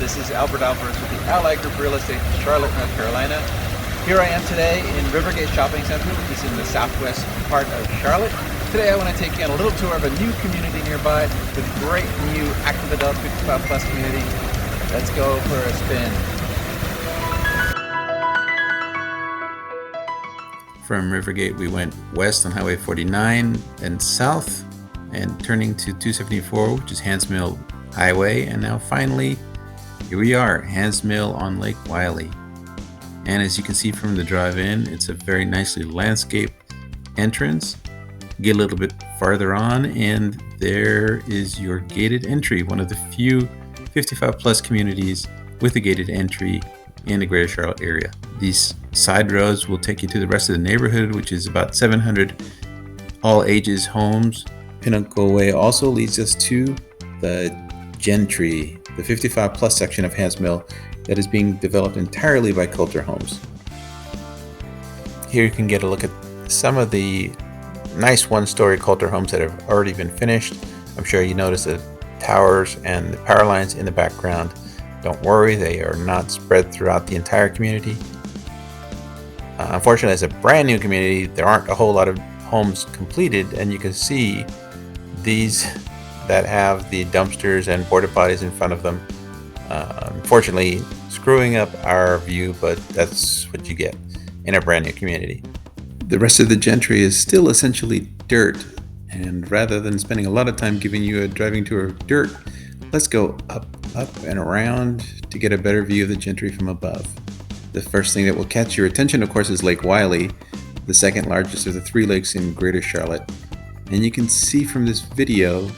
This is Albert Alvarez with the Ally Group Real Estate in Charlotte, North Carolina. Here I am today in Rivergate Shopping Center, which is in the southwest part of Charlotte. Today I want to take you on a little tour of a new community nearby with great new active adult 55 plus community. Let's go for a spin. From Rivergate, we went west on Highway 49 and south, and turning to 274, which is Handsmill Highway, and now finally, here we are, Handsmill on Lake Wylie. And as you can see from the drive-in, it's a very nicely landscaped entrance. Get a little bit farther on, and there is your gated entry, one of the few 55 plus communities with a gated entry in the greater Charlotte area. These side roads will take you to the rest of the neighborhood, which is about 700 all ages homes. Pinnacle Way also leads us to the Gentry, the 55 plus section of Handsmill that is being developed entirely by Kolter Homes. Here you can get a look at some of the nice one-story Kolter homes that have already been finished. I'm sure you notice the towers and the power lines in the background. Don't worry, they are not spread throughout the entire community. Unfortunately, as a brand new community, there aren't a whole lot of homes completed, and you can see these that have the dumpsters and porta potties in front of them. Unfortunately, screwing up our view, but that's what you get in a brand new community. The rest of the Gentry is still essentially dirt, and rather than spending a lot of time giving you a driving tour of dirt, let's go up and around to get a better view of the Gentry from above. The first thing that will catch your attention, of course, is Lake Wylie, the second largest of the three lakes in Greater Charlotte. And you can see from this video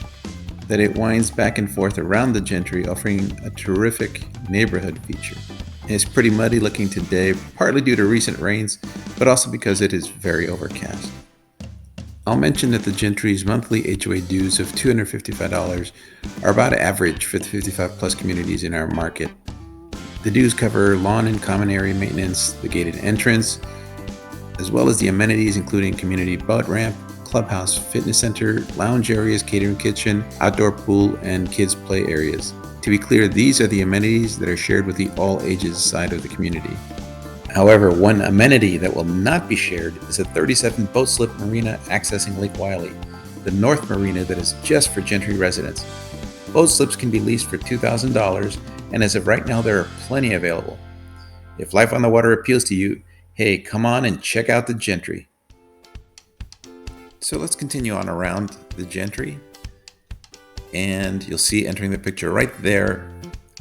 that it winds back and forth around the Gentry, offering a terrific neighborhood feature. It's pretty muddy looking today, partly due to recent rains, but also because it is very overcast. I'll mention that the Gentry's monthly HOA dues of $255 are about average for the 55 plus communities in our market. The dues cover lawn and common area maintenance, the gated entrance, as well as the amenities including community boat ramp, clubhouse, fitness center, lounge areas, catering kitchen, outdoor pool, and kids play areas. To be clear, these are the amenities that are shared with the all ages side of the community. However, one amenity that will not be shared is a 37 boat slip marina accessing Lake Wylie, the North Marina that is just for Gentry residents. Boat slips can be leased for $2,000, and as of right now, there are plenty available. If life on the water appeals to you, hey, come on and check out the Gentry. So let's continue on around the Gentry, and you'll see entering the picture right there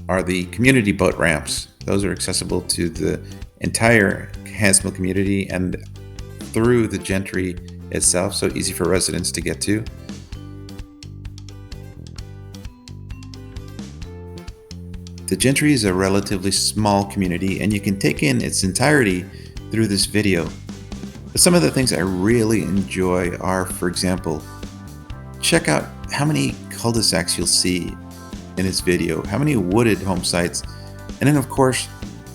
are the community boat ramps. Those are accessible to the entire Handsmill community and through the Gentry itself, so easy for residents to get to. The Gentry is a relatively small community, and you can take in its entirety through this video. But some of the things I really enjoy are, for example, check out how many cul-de-sacs you'll see in this video, how many wooded home sites, and then of course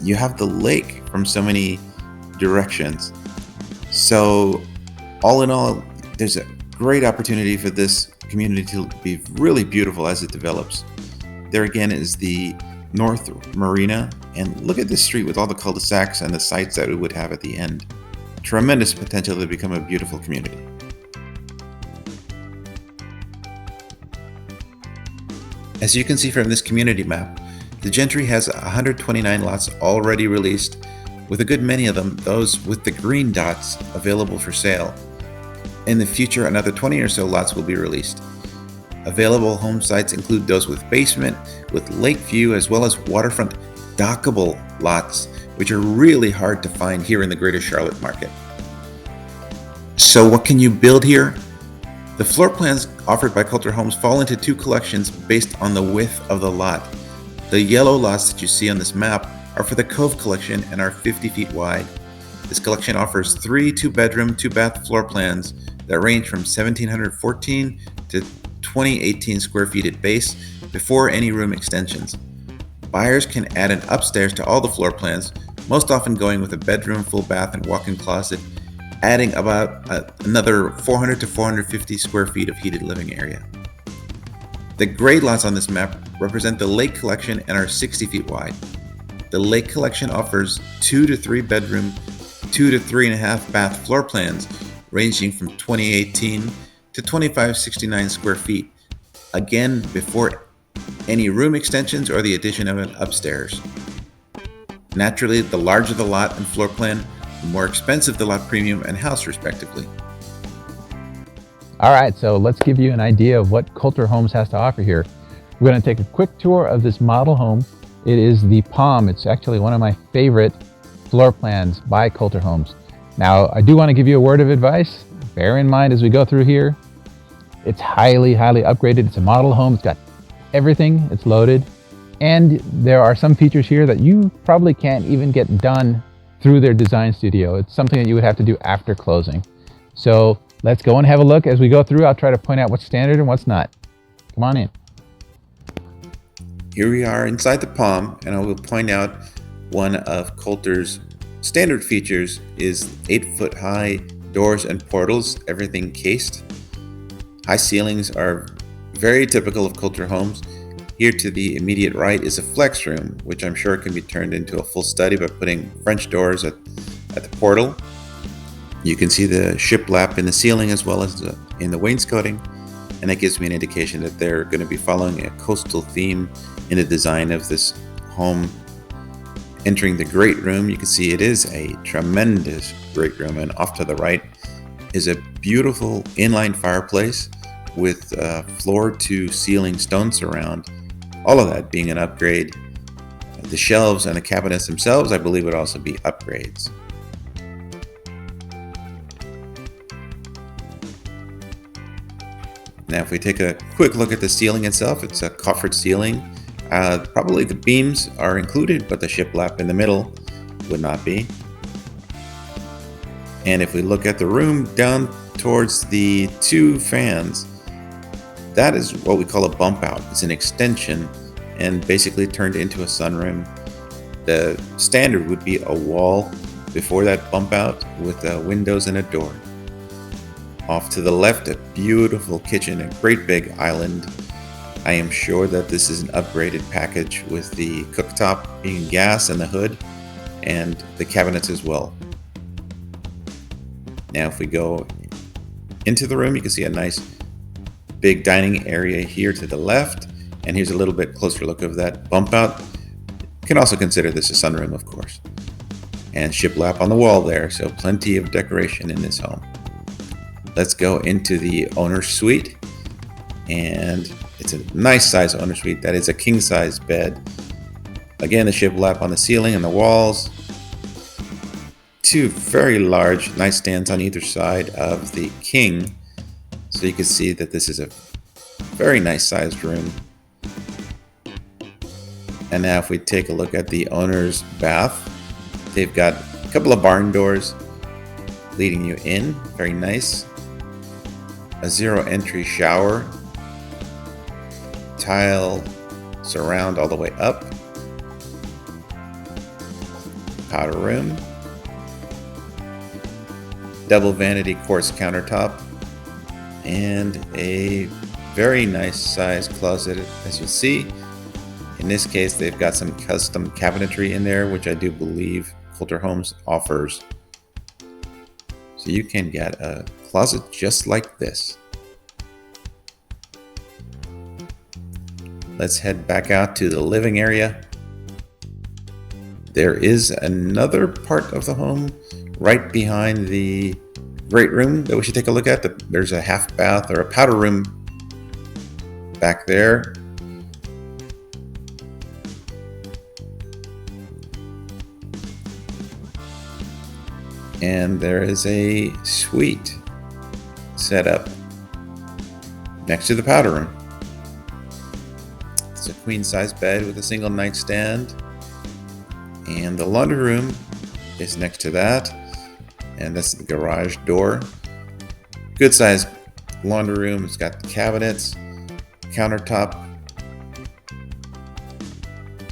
you have the lake from so many directions. So all in all, there's a great opportunity for this community to be really beautiful as it develops. There again is the North Marina, and look at this street with all the cul-de-sacs and the sites that it would have at the end. Tremendous potential to become a beautiful community. As you can see from this community map, the Gentry has 129 lots already released, with a good many of them, those with the green dots, available for sale. In the future, another 20 or so lots will be released. Available home sites include those with basement, with lake view, as well as waterfront dockable lots, which are really hard to find here in the greater Charlotte market. So what can you build here? The floor plans offered by Kolter Homes fall into two collections based on the width of the lot. The yellow lots that you see on this map are for the Cove collection and are 50 feet wide. This collection offers 3 2-bedroom, 2-bath floor plans that range from 1,714 to 2,018 square feet at base before any room extensions. Buyers can add an upstairs to all the floor plans, most often going with a bedroom, full bath, and walk-in closet, adding about another 400 to 450 square feet of heated living area. The gray lots on this map represent the Lake Collection and are 60 feet wide. The Lake Collection offers 2 to 3 bedroom, 2 to 3.5 bath floor plans ranging from 2018 to 2569 square feet. Again, before any room extensions or the addition of an upstairs. Naturally, the larger the lot and floor plan, the more expensive the lot premium and house respectively. All right, so let's give you an idea of what Kolter Homes has to offer here. We're going to take a quick tour of this model home. It is the Palm. It's actually one of my favorite floor plans by Kolter Homes. Now, I do want to give you a word of advice. Bear in mind as we go through here, it's highly upgraded. It's a model home. It's got everything. It's loaded. And there are some features here that you probably can't even get done through their design studio. It's something that you would have to do after closing. So let's go and have a look. As we go through, I'll try to point out what's standard and what's not. Come on in. Here we are inside the Palm, and I will point out one of Kolter's standard features is 8-foot high doors and portals, everything cased. High ceilings are very typical of Kolter Homes. Here to the immediate right is a flex room, which I'm sure can be turned into a full study by putting French doors at the portal. You can see the shiplap in the ceiling as well as in the wainscoting, and that gives me an indication that they're going to be following a coastal theme in the design of this home. Entering the great room, you can see it is a tremendous great room, and off to the right is a beautiful inline fireplace with floor to ceiling stone surround. All of that being an upgrade. The shelves and the cabinets themselves, I believe, would also be upgrades. Now, if we take a quick look at the ceiling itself, it's a coffered ceiling. Probably the beams are included, but the shiplap in the middle would not be. And if we look at the room down towards the 2 fans, that is what we call a bump out. It's an extension and basically turned into a sunroom. The standard would be a wall before that bump out with windows and a door. Off to the left, a beautiful kitchen, a great big island. I am sure that this is an upgraded package with the cooktop being gas and the hood and the cabinets as well. Now if we go into the room, you can see a nice big dining area here to the left, and here's a little bit closer look of that bump out. You can also consider this a sunroom, of course. And shiplap on the wall there, so plenty of decoration in this home. Let's go into the owner's suite, and it's a nice size owner's suite. That is a king size bed. Again, the shiplap on the ceiling and the walls. 2 very large nightstands on either side of the king. So you can see that this is a very nice sized room. And now if we take a look at the owner's bath, they've got a couple of barn doors leading you in. Very nice. A 0 entry shower. Tile surround all the way up. Powder room. Double vanity quartz countertop. And a very nice sized closet, as you see. In this case, they've got some custom cabinetry in there, which I do believe Kolter Homes offers. So you can get a closet just like this. Let's head back out to the living area. There is another part of the home right behind the great room that we should take a look at. There's a half bath or a powder room back there. And there is a suite set up next to the powder room. It's a queen size bed with a single nightstand. And the laundry room is next to that. And that's the garage door. Good sized laundry room. It's got the cabinets, countertop.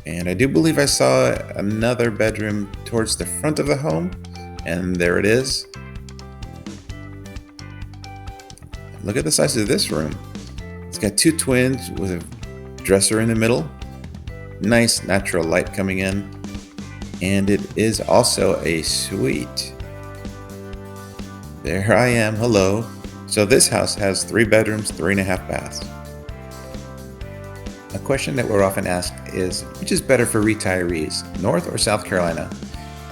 And I do believe I saw another bedroom towards the front of the home. And there it is. Look at the size of this room. It's got 2 twins with a dresser in the middle, nice natural light coming in, and it is also a suite. There I am, hello. So this house has 3 bedrooms, 3.5 baths. A question that we're often asked is, which is better for retirees, North or South Carolina?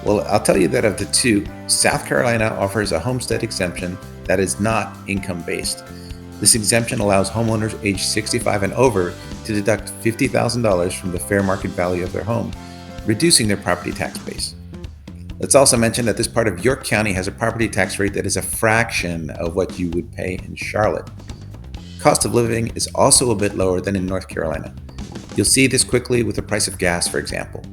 Well, I'll tell you that of the two, South Carolina offers a homestead exemption that is not income-based. This exemption allows homeowners aged 65 and over to deduct $50,000 from the fair market value of their home, reducing their property tax base. Let's also mention that this part of York County has a property tax rate that is a fraction of what you would pay in Charlotte. Cost of living is also a bit lower than in North Carolina. You'll see this quickly with the price of gas, for example.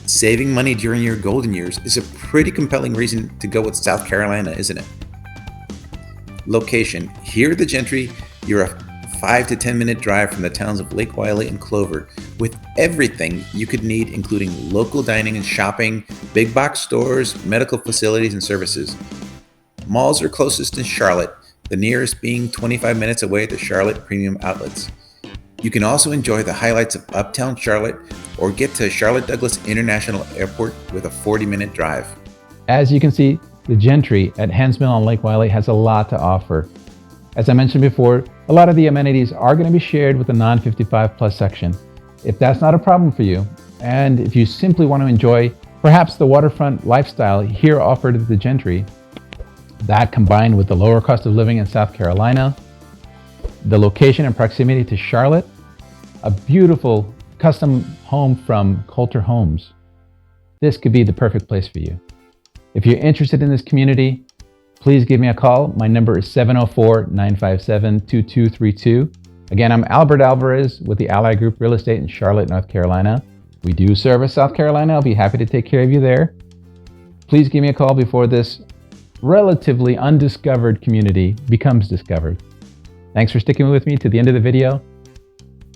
Saving money during your golden years is a pretty compelling reason to go with South Carolina, isn't it? Location. Here at the Gentry, you're a 5 to 10 minute drive from the towns of Lake Wylie and Clover, with everything you could need, including local dining and shopping, big box stores, medical facilities and services. Malls are closest in Charlotte, the nearest being 25 minutes away at the Charlotte Premium Outlets. You can also enjoy the highlights of Uptown Charlotte or get to Charlotte Douglas International Airport with a 40-minute drive. As you can see, the Gentry at Handsmill on Lake Wylie has a lot to offer. As I mentioned before, a lot of the amenities are going to be shared with the non-55 plus section. If that's not a problem for you, and if you simply want to enjoy perhaps the waterfront lifestyle here offered at the Gentry, that combined with the lower cost of living in South Carolina, the location and proximity to Charlotte, a beautiful custom home from Kolter Homes, this could be the perfect place for you. If you're interested in this community, please give me a call. My number is 704-957-2232. Again, I'm Albert Alvarez with the Ally Group Real Estate in Charlotte, North Carolina. We do service South Carolina. I'll be happy to take care of you there. Please give me a call before this relatively undiscovered community becomes discovered. Thanks for sticking with me to the end of the video.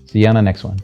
See you on the next one.